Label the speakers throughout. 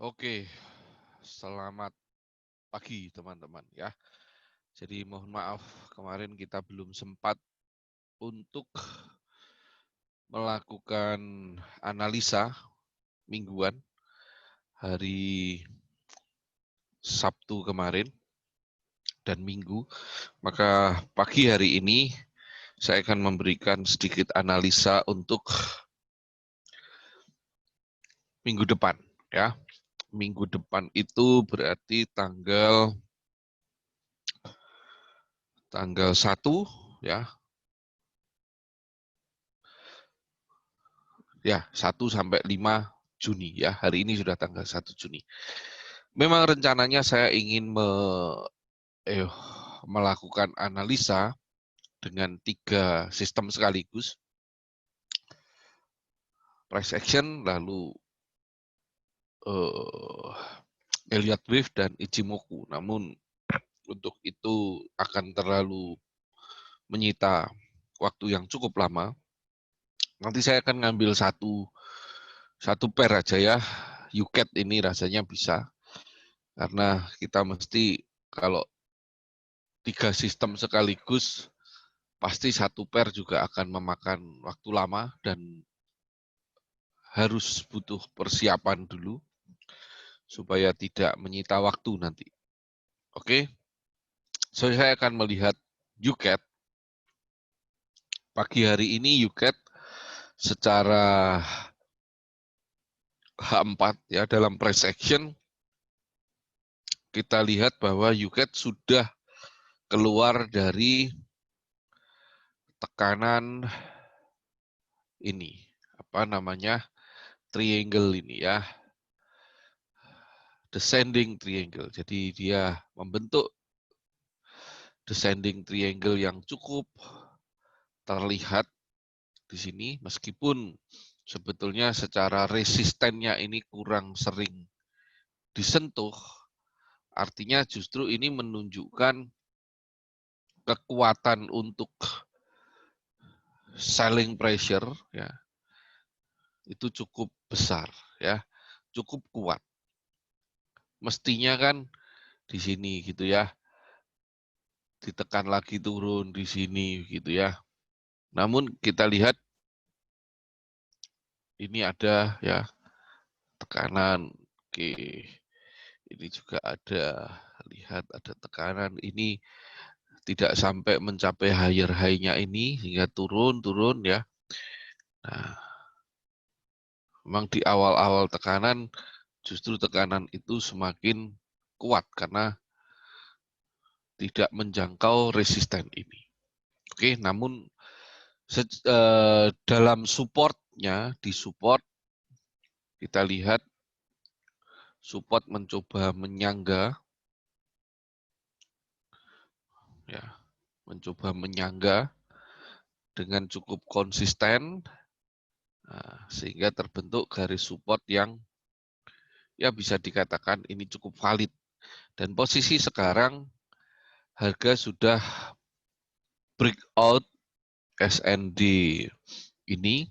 Speaker 1: Oke, selamat pagi teman-teman ya. Jadi mohon maaf kemarin kita belum sempat untuk melakukan analisa mingguan hari Sabtu kemarin dan Minggu. Maka pagi hari ini saya akan memberikan sedikit analisa untuk minggu depan ya. Minggu depan itu berarti tanggal 1 ya. Ya, 1 sampai 5 Juni ya. Hari ini sudah tanggal 1 Juni. Memang rencananya saya ingin melakukan analisa dengan 3 sistem sekaligus. Price action, lalu Elliott Wave dan Ichimoku. Namun untuk itu akan terlalu menyita waktu yang cukup lama. Nanti saya akan ngambil satu pair aja ya. UCAT ini rasanya bisa. Karena kita mesti kalau 3 sistem sekaligus, pasti satu pair juga akan memakan waktu lama dan harus butuh persiapan dulu supaya tidak menyita waktu nanti. Oke, so, saya akan melihat UCAT. Pagi hari ini UCAT secara H4 ya dalam price action kita lihat bahwa UCAT sudah keluar dari tekanan ini, apa namanya, triangle ini ya, descending triangle. Jadi dia membentuk descending triangle yang cukup terlihat di sini, meskipun sebetulnya secara resistennya ini kurang sering disentuh, artinya justru ini menunjukkan kekuatan untuk selling pressure ya, itu cukup besar ya, cukup kuat. Mestinya kan di sini gitu ya, ditekan lagi turun di sini gitu ya. Namun kita lihat ini ada ya tekanan. Oke. Ini juga ada, lihat ada tekanan. Ini tidak sampai mencapai higher high-nya ini hingga turun ya. Nah, memang di awal-awal tekanan justru tekanan itu semakin kuat karena tidak menjangkau resisten ini. Oke, namun dalam supportnya, di support kita lihat support mencoba menyangga, ya, mencoba menyangga dengan cukup konsisten, sehingga terbentuk garis support yang ya bisa dikatakan ini cukup valid. Dan posisi sekarang harga sudah breakout SND ini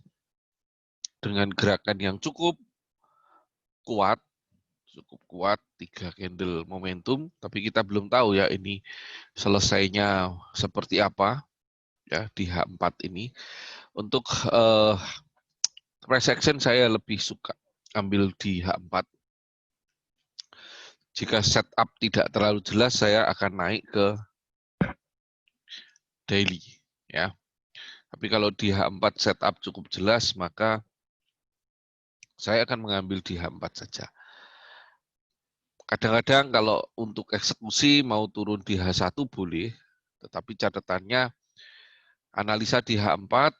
Speaker 1: dengan gerakan yang cukup kuat 3 candle momentum, tapi kita belum tahu ya ini selesainya seperti apa ya di H4 ini. Untuk price action saya lebih suka ambil di H4. Jika setup tidak terlalu jelas, saya akan naik ke daily ya. Tapi kalau di H4 setup cukup jelas, maka saya akan mengambil di H4 saja. Kadang-kadang kalau untuk eksekusi mau turun di H1 boleh, tetapi catatannya analisa di H4,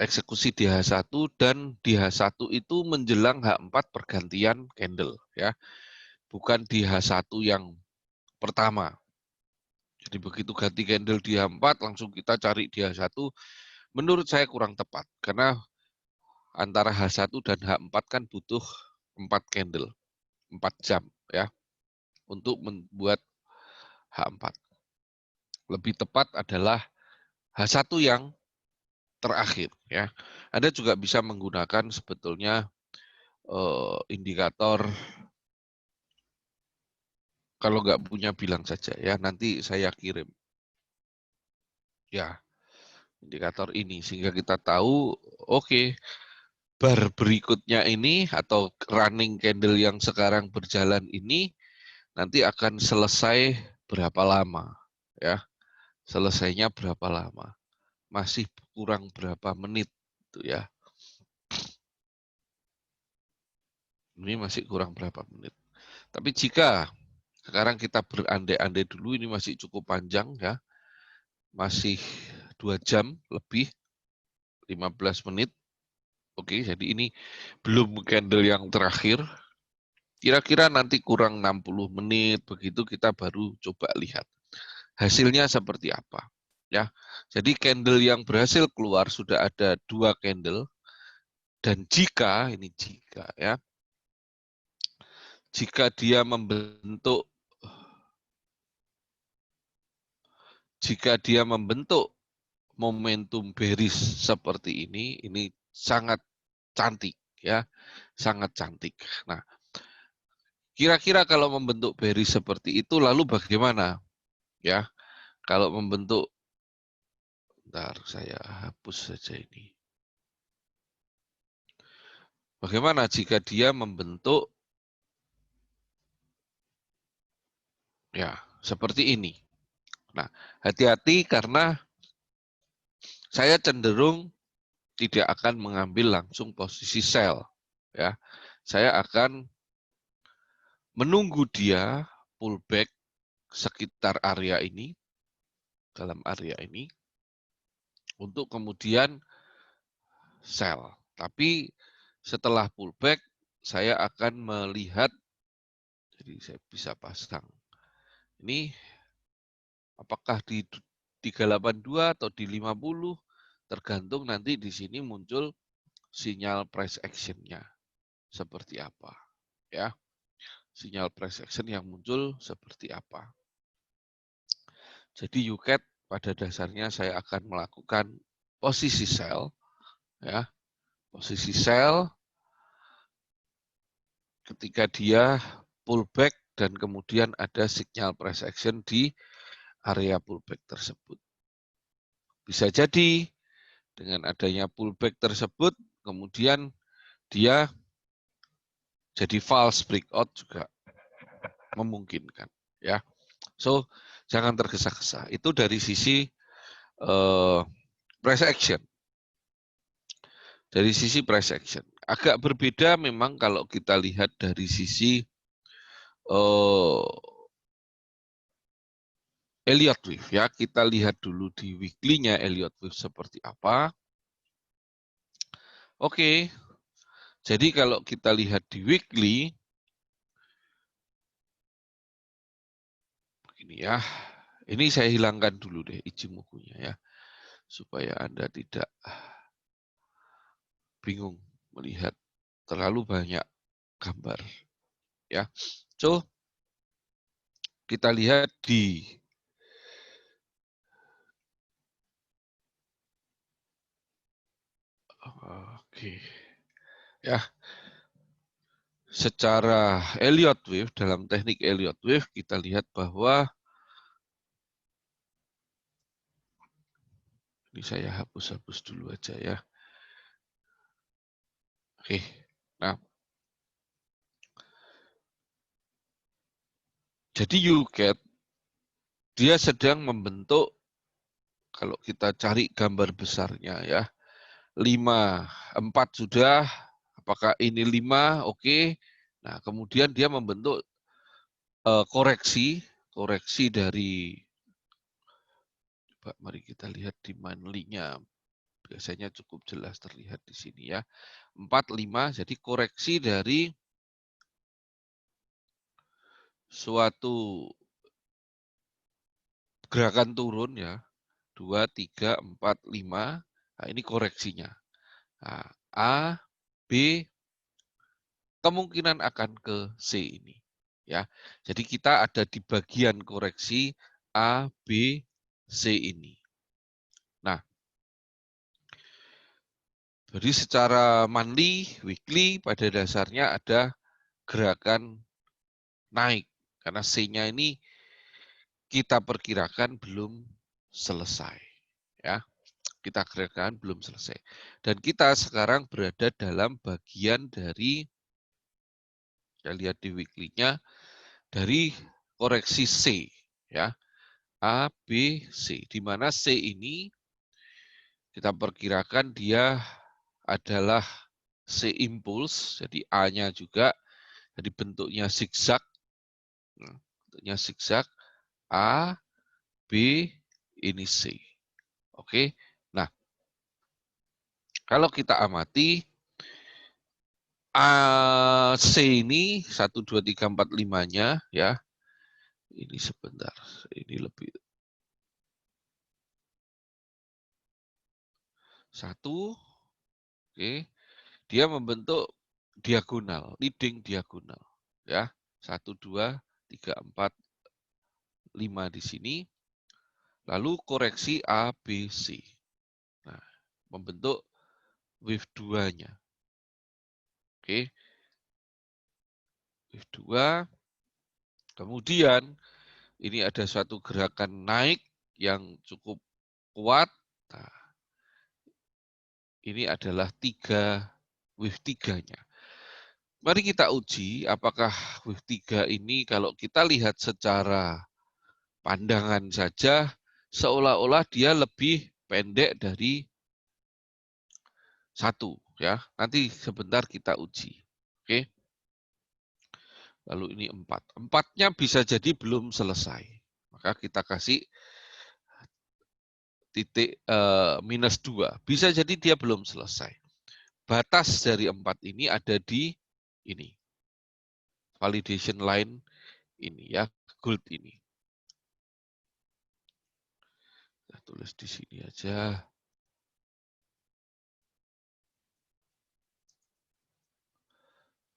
Speaker 1: eksekusi di H1, dan di H1 itu menjelang H4 pergantian candle ya. Bukan di H1 yang pertama. Jadi begitu ganti candle di H4 langsung kita cari di H1, menurut saya kurang tepat karena antara H1 dan H4 kan butuh 4 candle, 4 jam ya untuk membuat H4. Lebih tepat adalah H1 yang terakhir ya. Anda juga bisa menggunakan sebetulnya indikator Kalau nggak punya bilang saja ya, nanti saya kirim. Ya, indikator ini sehingga kita tahu, oke, bar berikutnya ini atau running candle yang sekarang berjalan ini nanti akan selesai berapa lama, ya? Selesainya berapa lama? Masih kurang berapa menit, tuh ya? Ini masih kurang berapa menit. Tapi jika sekarang kita berandai-andai dulu, ini masih cukup panjang ya, masih 2 jam lebih, 15 menit. Oke, jadi ini belum candle yang terakhir. Kira-kira nanti kurang 60 menit, begitu kita baru coba lihat. Hasilnya seperti apa. Ya, jadi candle yang berhasil keluar sudah ada 2 candle, dan jika, ini jika ya, jika dia membentuk momentum bearish seperti ini sangat cantik ya, sangat cantik. Nah, kira-kira kalau membentuk bearish seperti itu lalu bagaimana? Ya, kalau membentuk, bentar saya hapus saja ini. Bagaimana jika dia membentuk ya seperti ini? Nah, hati-hati karena saya cenderung tidak akan mengambil langsung posisi sell ya. Saya akan menunggu dia pullback sekitar area ini, dalam area ini, untuk kemudian sell. Tapi setelah pullback, saya akan melihat, jadi saya bisa pasang ini, apakah di 382 atau di 50, tergantung nanti di sini muncul sinyal price action-nya seperti apa. Ya, sinyal price action yang muncul seperti apa. Jadi UCAT pada dasarnya saya akan melakukan posisi sell, ya, posisi sell ketika dia pullback dan kemudian ada sinyal price action di area pullback tersebut. Bisa jadi dengan adanya pullback tersebut, kemudian dia jadi false breakout juga memungkinkan, ya. So jangan tergesa-gesa. Itu dari sisi price action. Dari sisi price action. Agak berbeda memang kalau kita lihat dari sisi Elliott Wave ya. Kita lihat dulu di weekly-nya Elliott Wave seperti apa. Oke. Jadi kalau kita lihat di weekly, begini ya. Ini saya hilangkan dulu deh Ichimoku-nya ya, supaya Anda tidak bingung melihat terlalu banyak gambar ya. So kita lihat di ya, secara Elliott Wave, dalam teknik Elliott Wave kita lihat bahwa ini saya hapus dulu aja ya. Oke. Nah, jadi UCAT dia sedang membentuk, kalau kita cari gambar besarnya ya, 5, 4 sudah, apakah ini 5? Oke. Nah, kemudian dia membentuk koreksi dari, coba mari kita lihat di monthly-nya. Biasanya cukup jelas terlihat di sini ya. 4, 5, jadi koreksi dari suatu gerakan turun ya. 2, 3, 4, 5. Nah, ini koreksinya. Nah, A, B, kemungkinan akan ke C ini. Ya, jadi kita ada di bagian koreksi A, B, C ini. Nah, jadi secara monthly, weekly, pada dasarnya ada gerakan naik Karena C-nya ini kita perkirakan belum selesai. Ya, kita perkirakan belum selesai. Dan kita sekarang berada dalam bagian dari, kita lihat di weekly-nya, dari koreksi C. Ya, A, B, C. Di mana C ini kita perkirakan dia adalah C impuls, jadi A-nya juga, jadi bentuknya zigzag. Bentuknya zigzag, A, B, ini C. Oke, nah kalau kita amati, C ini 1, 2, 3, 4, 5-nya, ya, ini sebentar, ini lebih. 1, oke, dia membentuk diagonal, leading diagonal. Ya, 1, 2, 3, 4, 5 di sini. Lalu koreksi A, B, C. Nah, membentuk wave 2-nya. Oke. Wave 2. Kemudian ini ada suatu gerakan naik yang cukup kuat. Nah, ini adalah wave 3-nya. Mari kita uji apakah wave 3 ini kalau kita lihat secara pandangan saja seolah-olah dia lebih pendek dari 1, ya. Nanti sebentar kita uji. Oke. Lalu ini 4. 4-nya bisa jadi belum selesai. Maka kita kasih titik -2. Bisa jadi dia belum selesai. Batas dari 4 ini ada di ini. Validation line ini, ya, gold ini. Kita tulis di sini aja.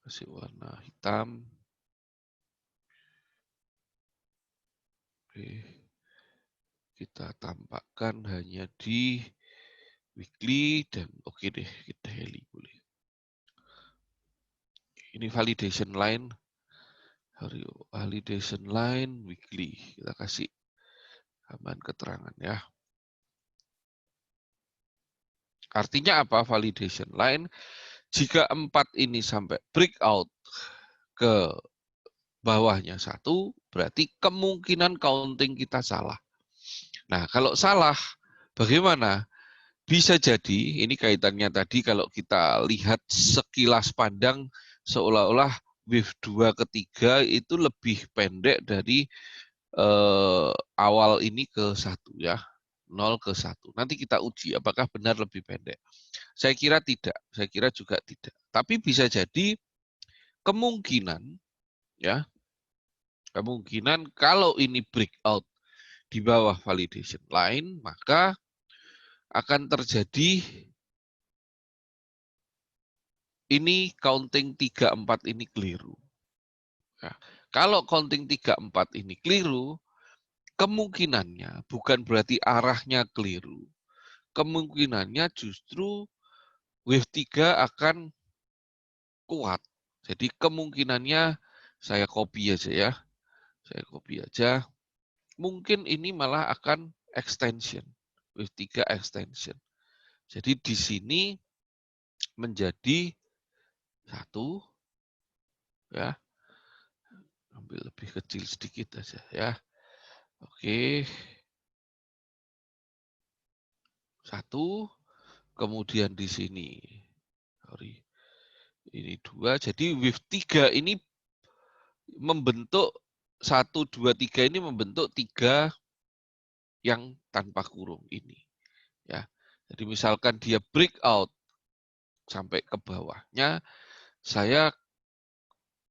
Speaker 1: Kasih warna hitam. Oke. Kita tampakkan hanya di weekly dan oke deh, kita daily boleh. Ini validation line. Validation line weekly. Kita kasih tambahan keterangan, ya. Artinya apa validation line? Jika 4 ini sampai breakout ke bawahnya 1, berarti kemungkinan counting kita salah. Nah, kalau salah, bagaimana? Bisa jadi, ini kaitannya tadi kalau kita lihat sekilas pandang, seolah-olah wave 2 ketiga itu lebih pendek dari awal ini ke 1, ya. 0 ke 1. Nanti kita uji apakah benar lebih pendek. Saya kira tidak, saya kira juga tidak. Tapi bisa jadi kemungkinan, ya, kemungkinan kalau ini breakout di bawah validation line, maka akan terjadi ini counting 3-4 ini keliru. Ya, kalau counting 3-4 ini keliru, kemungkinannya bukan berarti arahnya keliru. Kemungkinannya justru wave 3 akan kuat. Jadi kemungkinannya saya copy aja, ya. Saya copy aja. Mungkin ini malah akan extension. Wave 3 extension. Jadi di sini menjadi 1, ya. Ambil lebih kecil sedikit aja, ya. Oke. 1, kemudian di sini. Sorry. Ini 2. Jadi wave 3 ini membentuk 1, 2, 3 ini membentuk 3 yang tanpa kurung ini, ya. Jadi misalkan dia breakout sampai ke bawahnya, saya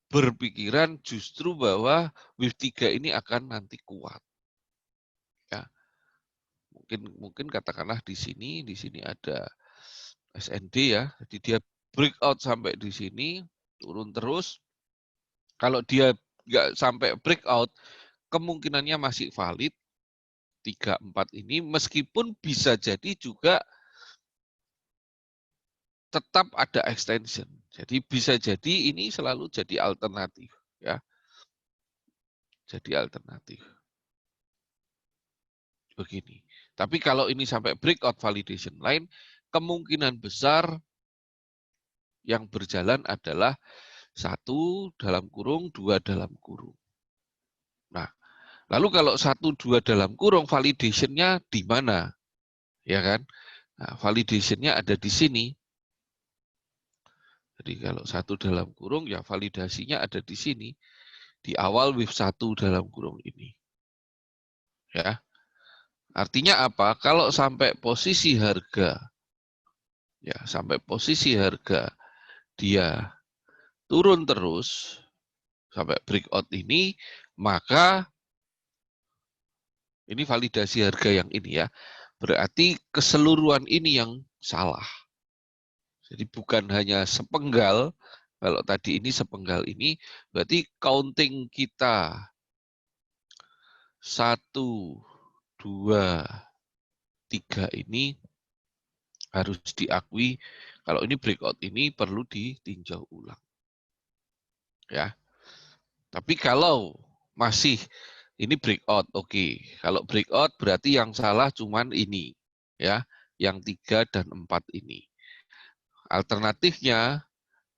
Speaker 1: berpikiran justru bahwa wave 3 ini akan nanti kuat. Ya. Mungkin katakanlah di sini ada SND, ya. Jadi dia breakout sampai di sini, turun terus. Kalau dia nggak sampai breakout, kemungkinannya masih valid 3-4 ini, meskipun bisa jadi juga tetap ada extension. Jadi bisa jadi ini selalu jadi alternatif, ya. jadi alternatif. Begini. Tapi kalau ini sampai breakout validation line, kemungkinan besar yang berjalan adalah 1 dalam kurung, 2 dalam kurung. Nah, lalu kalau 1, 2 dalam kurung, validation-nya di mana? Ya kan? Nah, validation-nya ada di sini. Jadi kalau 1 dalam kurung, ya validasinya ada di sini. Di awal wave 1 dalam kurung ini. Ya. Artinya apa? Kalau sampai posisi harga, ya sampai posisi harga dia turun terus, sampai breakout ini, maka ini validasi harga yang ini ya, berarti keseluruhan ini yang salah. Jadi bukan hanya sepenggal, kalau tadi ini sepenggal ini, berarti counting kita 1, 2, 3 ini harus diakui, kalau ini breakout ini perlu ditinjau ulang. Ya. Tapi kalau masih ini breakout, oke. Kalau breakout berarti yang salah cuman ini, ya, yang 3 dan 4 ini. Alternatifnya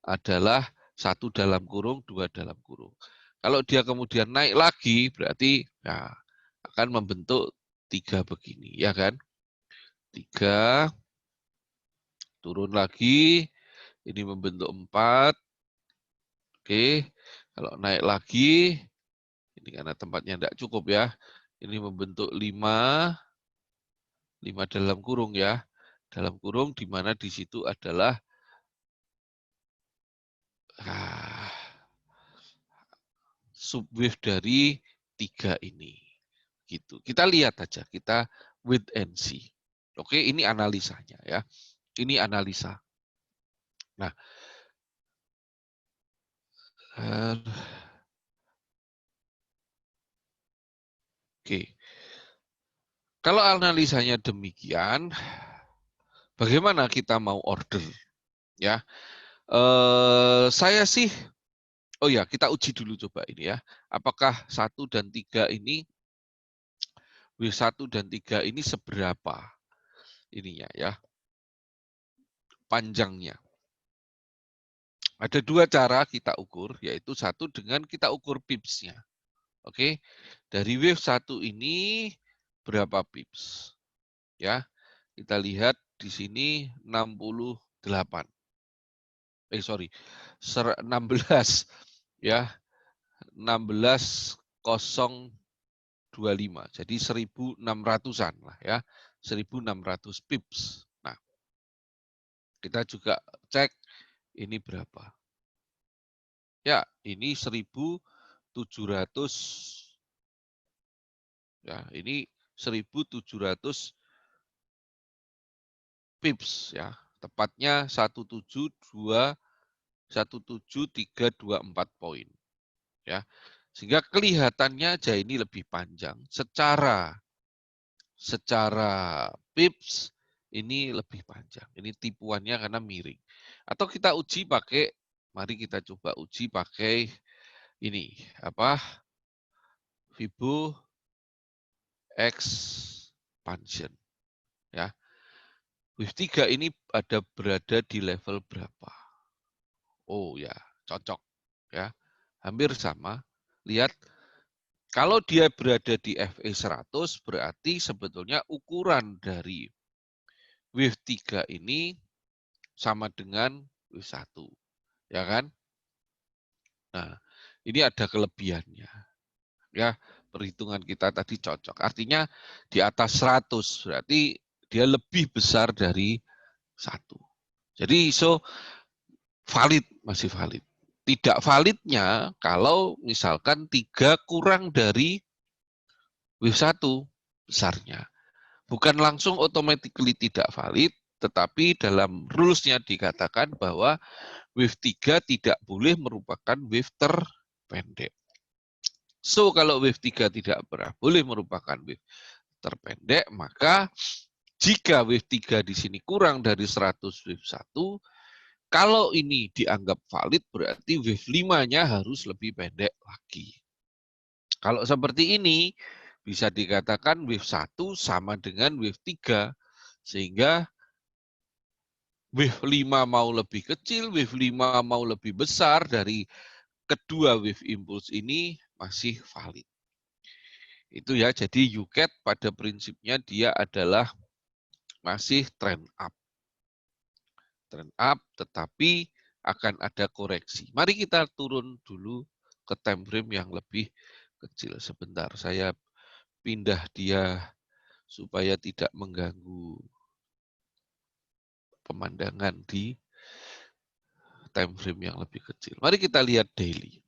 Speaker 1: adalah 1 dalam kurung, 2 dalam kurung. Kalau dia kemudian naik lagi, berarti ya, akan membentuk 3 begini, ya kan? 3, turun lagi, ini membentuk 4. Oke, kalau naik lagi, ini karena tempatnya tidak cukup ya, ini membentuk 5 dalam kurung ya. Dalam kurung di mana di situ adalah subwave dari 3 ini. Gitu. Kita lihat aja, kita wait and see. Oke, ini analisanya ya. Ini analisa. Nah, oke. Kalau analisanya demikian, bagaimana kita mau order? Ya, saya sih, oh ya, kita uji dulu coba ini ya. Apakah 1 dan 3 ini, W1 dan 3 ini seberapa ininya ya, panjangnya. Ada 2 cara kita ukur, yaitu 1 dengan kita ukur pips-nya. Oke, dari wave 1 ini berapa pips? Ya, kita lihat di sini 68. 16 ya. 16.025. Jadi 1.600-an lah ya. 1.600 pips. Nah, kita juga cek ini berapa. Ya, ini 1.700. Ya, ini 1.700 pips ya. Tepatnya 17324 poin. Ya. Sehingga kelihatannya aja ini lebih panjang. Secara pips ini lebih panjang. Ini tipuannya karena miring. Atau kita uji pakai, mari kita coba uji pakai ini apa? Fibo expansion. Ya. Wave 3 ini berada di level berapa? Oh ya, cocok ya. Hampir sama. Lihat, kalau dia berada di FE 100 berarti sebetulnya ukuran dari wave 3 ini sama dengan wave 1. Ya kan? Nah, ini ada kelebihannya. Ya, perhitungan kita tadi cocok. Artinya di atas 100 berarti dia lebih besar dari 1. Jadi valid, masih valid. Tidak validnya kalau misalkan 3 kurang dari wave 1 besarnya. Bukan langsung automatically tidak valid, tetapi dalam rules-nya dikatakan bahwa wave 3 tidak boleh merupakan wave terpendek. So, kalau wave 3 tidak boleh merupakan wave terpendek, maka jika wave 3 di sini kurang dari 100 wave 1, kalau ini dianggap valid, berarti wave 5-nya harus lebih pendek lagi. Kalau seperti ini, bisa dikatakan wave 1 sama dengan wave 3. Sehingga wave 5 mau lebih kecil, wave 5 mau lebih besar dari kedua wave impulse ini masih valid. Itu ya, jadi U-Cat pada prinsipnya dia adalah masih trend up. Trend up, tetapi akan ada koreksi. Mari kita turun dulu ke time frame yang lebih kecil. Sebentar, saya pindah dia supaya tidak mengganggu pemandangan di time frame yang lebih kecil. Mari kita lihat daily.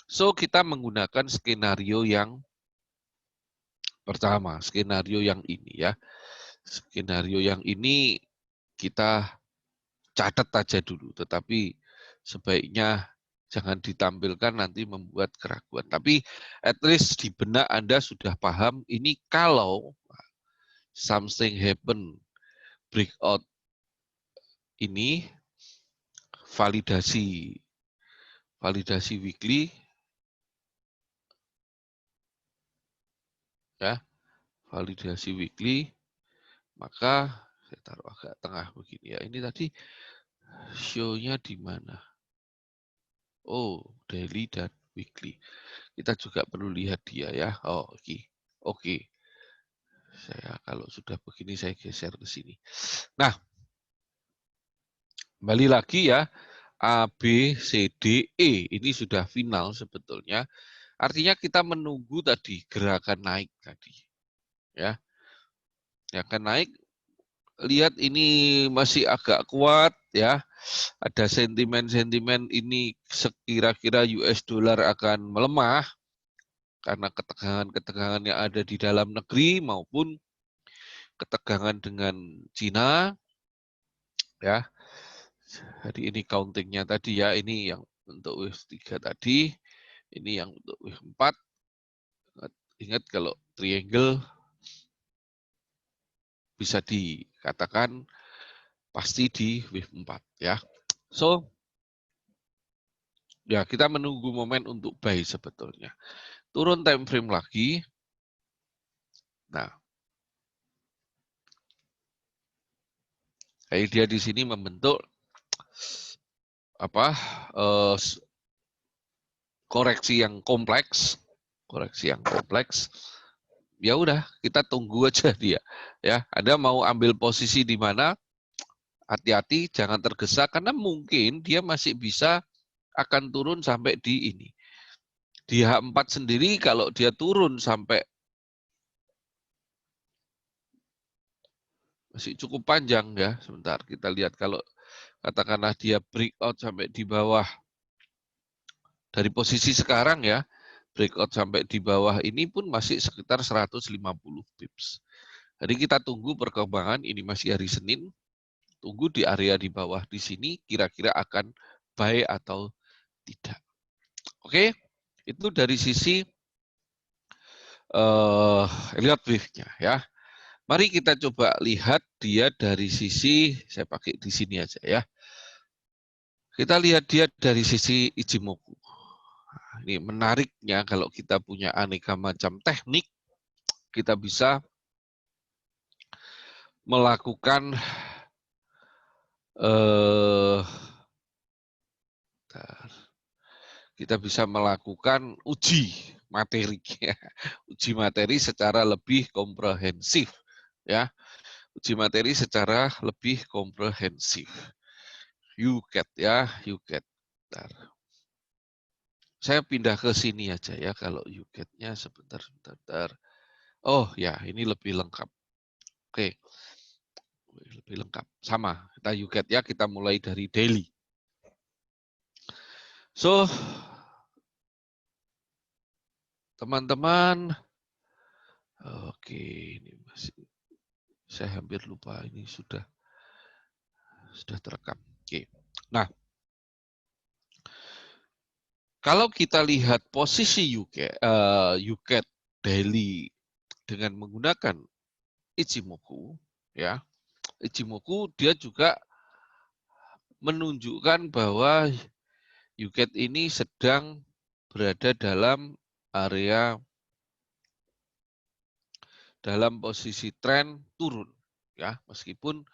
Speaker 1: So, kita menggunakan skenario yang pertama, skenario yang ini ya. Skenario yang ini kita catat aja dulu, tetapi sebaiknya jangan ditampilkan nanti membuat keraguan. Tapi at least di benak Anda sudah paham ini kalau something happen breakout ini validasi weekly ya, validasi weekly, maka saya taruh agak tengah begini ya. Ini tadi show-nya di mana? Oh, daily dan weekly. Kita juga perlu lihat dia ya. Oh, oke. Saya kalau sudah begini saya geser ke sini. Nah, kembali lagi ya. A, B, C, D, E. Ini sudah final sebetulnya. Artinya kita menunggu tadi gerakan naik tadi. Ya. Gerakan naik, lihat ini masih agak kuat ya. Ada sentimen-sentimen ini sekira-kira US dollar akan melemah karena ketegangan-ketegangan yang ada di dalam negeri maupun ketegangan dengan Cina ya. Jadi ini countingnya tadi ya, ini yang untuk wave 3 tadi, ini yang untuk wave 4. Ingat kalau triangle bisa dikatakan pasti di wave 4 ya. So, ya kita menunggu momen untuk buy sebetulnya. Turun time frame lagi. Nah, dia di sini membentuk apa? Koreksi yang kompleks, ya udah kita tunggu aja dia ya. Anda mau ambil posisi di mana, hati-hati jangan tergesa karena mungkin dia masih bisa akan turun sampai di ini di H4 sendiri. Kalau dia turun sampai masih cukup panjang ya, sebentar kita lihat. Kalau katakanlah dia breakout sampai di bawah dari posisi sekarang ya, breakout sampai di bawah ini pun masih sekitar 150 pips. Jadi kita tunggu perkembangan, ini masih hari Senin, tunggu di area di bawah di sini kira-kira akan buy atau tidak. Oke, itu dari sisi lihat wave-nya ya. Mari kita coba lihat dia dari sisi, saya pakai di sini aja ya. Kita lihat dia dari sisi Ichimoku. Ini menariknya kalau kita punya aneka macam teknik, kita bisa melakukan uji materi, uji materi secara lebih komprehensif, ya, uji materi secara lebih komprehensif. U-Cat ya, U-Cat. Saya pindah ke sini aja ya, kalau U-Cat-nya sebentar. Oh ya, ini lebih lengkap. Oke, lebih lengkap. Sama, kita U-Cat ya, kita mulai dari daily. So, teman-teman, oke, ini masih, saya hampir lupa ini sudah terekam. Oke, nah, kalau kita lihat posisi U-Cat daily dengan menggunakan Ichimoku, ya, Ichimoku dia juga menunjukkan bahwa U-Cat ini sedang berada dalam area dalam posisi tren turun, ya, meskipun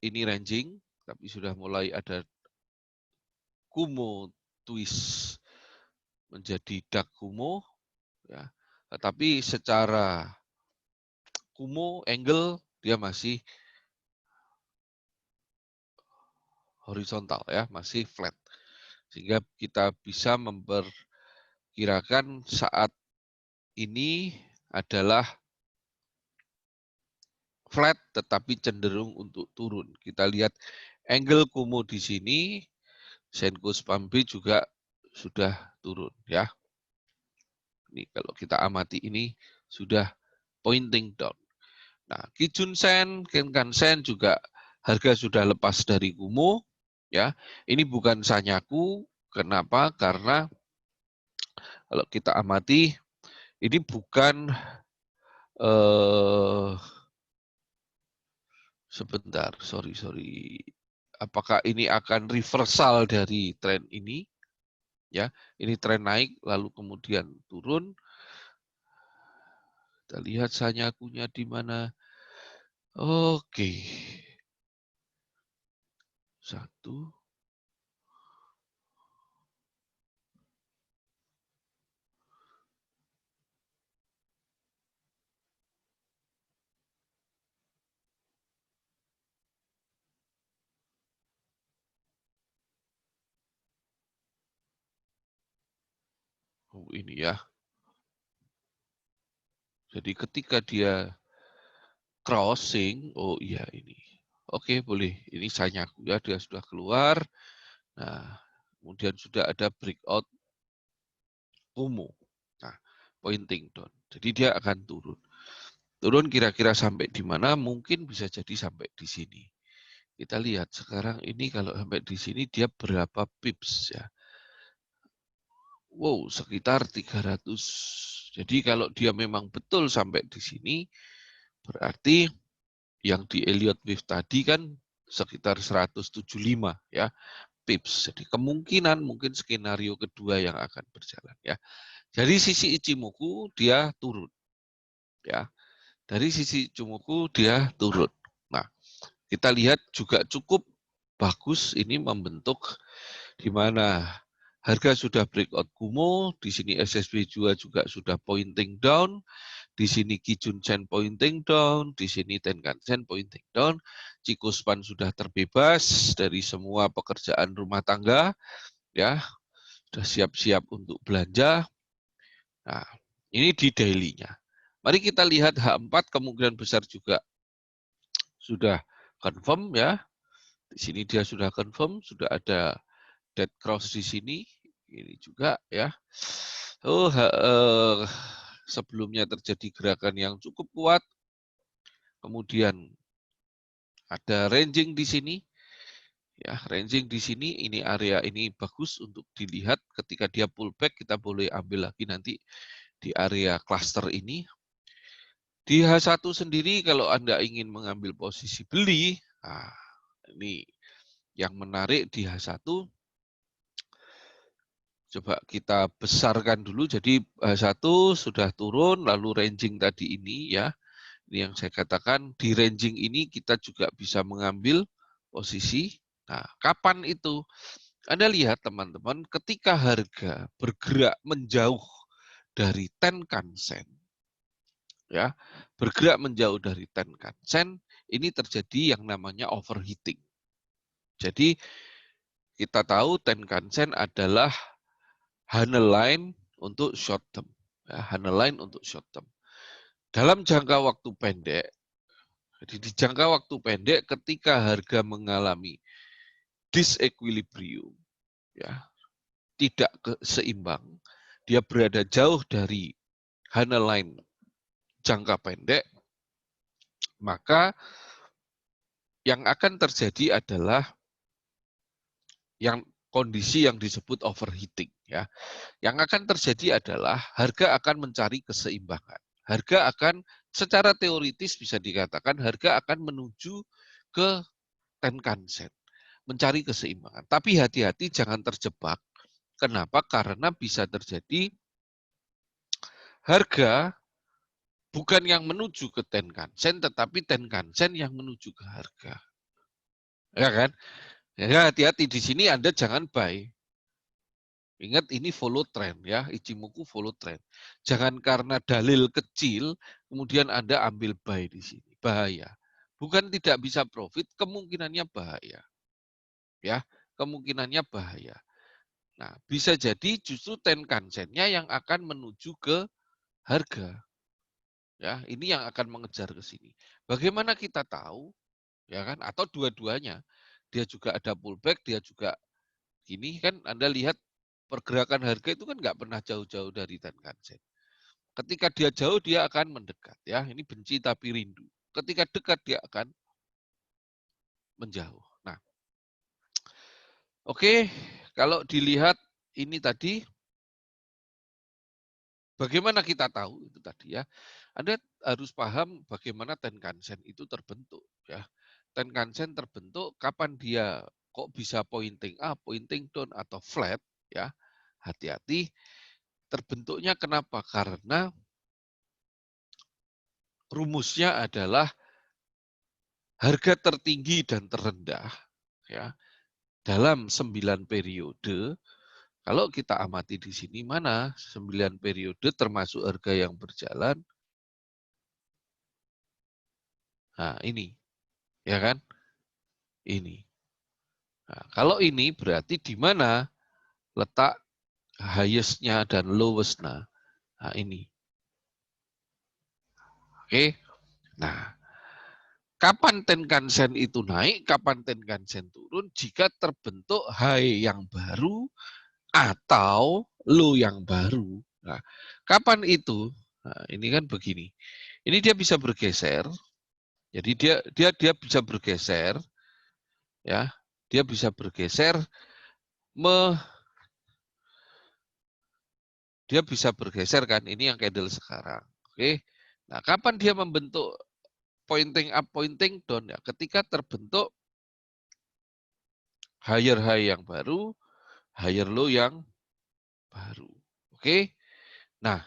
Speaker 1: ini ranging, tapi sudah mulai ada Kumo twist menjadi dark Kumo, ya, tetapi secara Kumo angle dia masih horizontal, ya, masih flat, sehingga kita bisa memperkirakan saat ini adalah flat tetapi cenderung untuk turun. Kita lihat angle Kumo di sini, Senko Spambe juga sudah turun, ya. Ini kalau kita amati ini sudah pointing down. Nah, Kijun Sen, Kenkan Sen juga harga sudah lepas dari Kumo, ya. Ini bukan Sanyaku, kenapa? Karena kalau kita amati ini bukan sebentar, sorry. Apakah ini akan reversal dari tren ini? Ya, ini tren naik lalu kemudian turun. Kita lihat Sanyakunya di mana. Oke. Satu. Oh, ini ya. Jadi ketika dia crossing, oh iya ini. Oke, boleh. Ini Sanyaku ya, dia sudah keluar. Nah, kemudian sudah ada breakout Kumo. Nah, pointing down. Jadi dia akan turun. Turun kira-kira sampai di mana? Mungkin bisa jadi sampai di sini. Kita lihat sekarang ini kalau sampai di sini dia berapa pips ya. Wow, sekitar 300. Jadi kalau dia memang betul sampai di sini, berarti yang di Elliott Wave tadi kan sekitar 175 ya pips. Jadi kemungkinan mungkin skenario kedua yang akan berjalan ya. Dari sisi Ichimoku dia turun ya. Dari sisi Ichimoku dia turun. Nah, kita lihat juga cukup bagus ini membentuk di mana harga sudah breakout Kumo, di sini SSB juga sudah pointing down, di sini Kijun Sen pointing down, di sini Tenkan Sen pointing down, Chikuspan sudah terbebas dari semua pekerjaan rumah tangga, ya sudah siap-siap untuk belanja. Nah, ini di daily-nya. Mari kita lihat H4 kemungkinan besar juga sudah confirm ya. Di sini dia sudah confirm, sudah ada dead cross di sini, ini juga ya. Oh, sebelumnya terjadi gerakan yang cukup kuat, kemudian ada ranging di sini, ya ranging di sini, ini area ini bagus untuk dilihat. Ketika dia pullback, kita boleh ambil lagi nanti di area cluster ini. Di H1 sendiri, kalau Anda ingin mengambil posisi beli, nah, ini yang menarik di H1. Coba kita besarkan dulu, jadi H1 sudah turun, lalu ranging tadi ini ya, ini yang saya katakan, di ranging ini kita juga bisa mengambil posisi. Nah, kapan itu? Anda lihat teman-teman, ketika harga bergerak menjauh dari Tenkan Sen, ya, bergerak menjauh dari Tenkan Sen, ini terjadi yang namanya overheating. Jadi, kita tahu Tenkan Sen adalah Hanel line untuk short term. Ya, Hanel line untuk short term. Dalam jangka waktu pendek, jadi di jangka waktu pendek ketika harga mengalami disequilibrium, ya, tidak seimbang, dia berada jauh dari Hanel line jangka pendek, maka yang akan terjadi adalah yang kondisi yang disebut overheating ya. Yang akan terjadi adalah harga akan mencari keseimbangan. Harga akan secara teoritis bisa dikatakan harga akan menuju ke Tenkan Sen, mencari keseimbangan. Tapi hati-hati jangan terjebak. Kenapa? Karena bisa terjadi harga bukan yang menuju ke Tenkan-sen, tetapi Tenkan-sen yang menuju ke harga. Ya kan? Ya, hati-hati di sini Anda jangan buy. Ingat ini follow trend ya, Ichimoku follow trend. Jangan karena dalil kecil kemudian Anda ambil buy di sini. Bahaya. Bukan tidak bisa profit, kemungkinannya bahaya. Ya, kemungkinannya bahaya. Nah, bisa jadi justru Tenkan-sennya yang akan menuju ke harga. Ya, ini yang akan mengejar ke sini. Bagaimana kita tahu? Ya kan? Atau dua-duanya. Dia juga ada pullback, dia juga gini kan Anda lihat pergerakan harga itu kan nggak pernah jauh-jauh dari Tenkan-sen. Ketika dia jauh dia akan mendekat ya. Ini benci tapi rindu. Ketika dekat dia akan menjauh. Nah, oke, kalau dilihat ini tadi bagaimana kita tahu itu tadi ya. Anda harus paham bagaimana Tenkan-sen itu terbentuk ya. Tenkan-sen terbentuk kapan dia kok bisa pointing up, pointing down atau flat ya. Hati-hati terbentuknya kenapa? Karena rumusnya adalah harga tertinggi dan terendah ya dalam 9 periode. Kalau kita amati di sini mana 9 periode termasuk harga yang berjalan. Nah, ini ya kan? Ini. Nah, kalau ini berarti di mana letak highest-nya dan lowest-nya. Nah, ini. Oke. Nah, kapan Tenkan-sen itu naik, kapan Tenkan-sen turun jika terbentuk high yang baru atau low yang baru. Nah, kapan itu? Nah, ini kan begini. Ini dia bisa bergeser. Jadi dia bisa bergeser ya. Dia bisa bergeser dia bisa bergeser kan. Ini yang candle sekarang. Oke. Nah, kapan dia membentuk pointing up, pointing down ya? Ketika terbentuk higher high yang baru, higher low yang baru. Oke. Nah,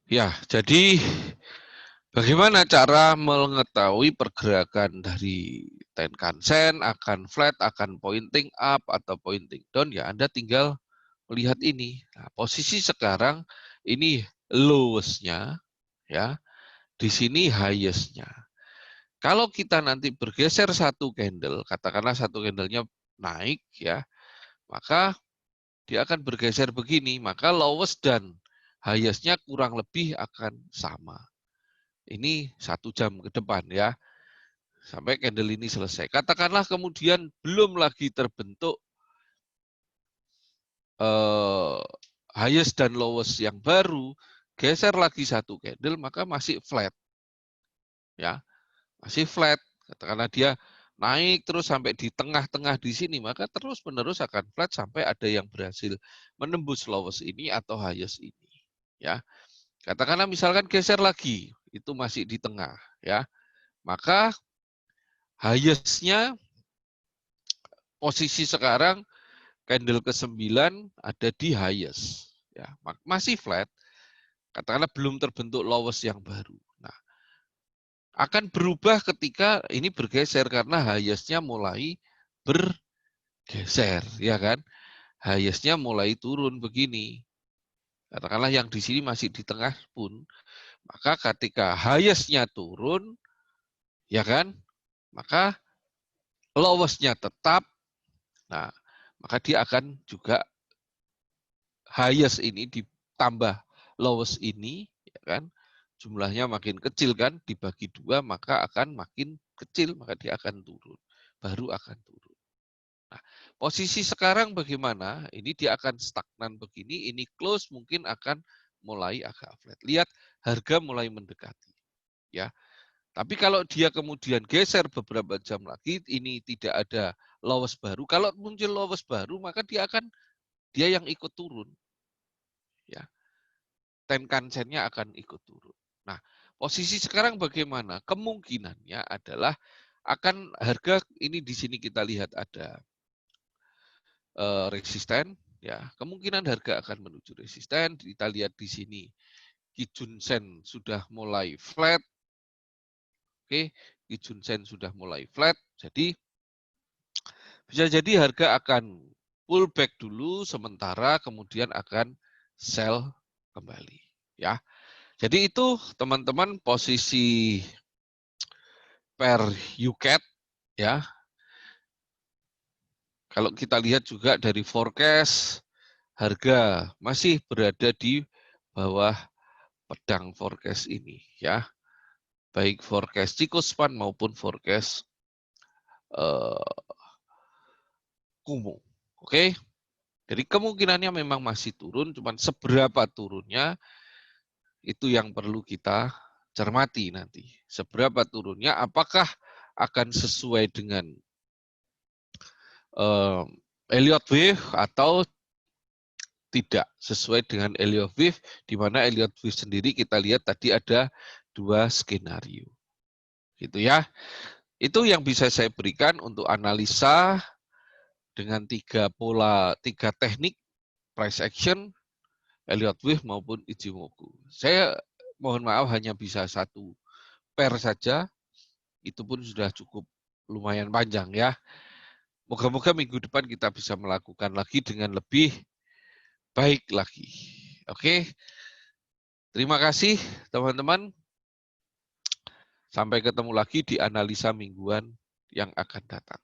Speaker 1: ya, jadi bagaimana cara mengetahui pergerakan dari Tenkan-sen akan flat, akan pointing up atau pointing down? Ya, Anda tinggal melihat ini. Nah, posisi sekarang ini lowest-nya, ya. Di sini highest-nya. Kalau kita nanti bergeser satu candle, katakanlah satu candle-nya naik, ya, maka dia akan bergeser begini. Maka lowest dan highest-nya kurang lebih akan sama. Ini 1 jam ke depan ya, sampai candle ini selesai. Katakanlah kemudian belum lagi terbentuk highest dan lowest yang baru, geser lagi satu candle, maka masih flat. Ya, masih flat. Katakanlah dia naik terus sampai di tengah-tengah di sini, maka terus-menerus akan flat sampai ada yang berhasil menembus lowest ini atau highest ini. Ya, katakanlah misalkan geser lagi, itu masih di tengah. Ya, maka highest-nya posisi sekarang candle ke-9 ada di highest. Ya, masih flat. Katakanlah belum terbentuk lowest yang baru. Nah, akan berubah ketika ini bergeser karena highest-nya mulai bergeser, ya kan? Highest-nya mulai turun begini. Katakanlah yang di sini masih di tengah pun, maka ketika highest-nya turun, ya kan? Maka lowest-nya tetap. Nah, maka dia akan juga highest ini ditambah lowest ini, ya kan? Jumlahnya makin kecil kan, dibagi 2 maka akan makin kecil, maka dia akan turun. Baru akan turun. Nah, posisi sekarang bagaimana? Ini dia akan stagnan begini, ini close mungkin akan mulai agak flat. Lihat harga mulai mendekati. Ya. Tapi kalau dia kemudian geser beberapa jam lagi, ini tidak ada lowest baru. Kalau muncul lowest baru, maka dia yang ikut turun. Ya. Tenkan-sennya akan ikut turun. Nah, posisi sekarang bagaimana? Kemungkinannya adalah akan harga ini di sini kita lihat ada resisten, Ya, kemungkinan harga akan menuju resisten. Kita lihat di sini, Kijun Sen sudah mulai flat. Oke, Kijun Sen sudah mulai flat. Jadi bisa jadi harga akan pullback dulu sementara kemudian akan sell kembali. Ya, jadi itu teman-teman posisi per UCAT ya. Kalau kita lihat juga dari forecast, harga masih berada di bawah pedang forecast ini ya. Baik forecast Cikospan maupun forecast Kumu. Oke. Jadi kemungkinannya memang masih turun, cuman seberapa turunnya itu yang perlu kita cermati nanti. Seberapa turunnya, apakah akan sesuai dengan Elliott Wave atau tidak sesuai dengan Elliott Wave, di mana Elliott Wave sendiri kita lihat tadi ada 2 skenario. Gitu ya. Itu yang bisa saya berikan untuk analisa dengan 3 teknik, price action, Elliott Wave maupun Ichimoku. Saya mohon maaf hanya bisa 1 pair saja, itu pun sudah cukup lumayan panjang ya. Moga-moga minggu depan kita bisa melakukan lagi dengan lebih baik lagi. Oke, terima kasih teman-teman. Sampai ketemu lagi di analisa mingguan yang akan datang.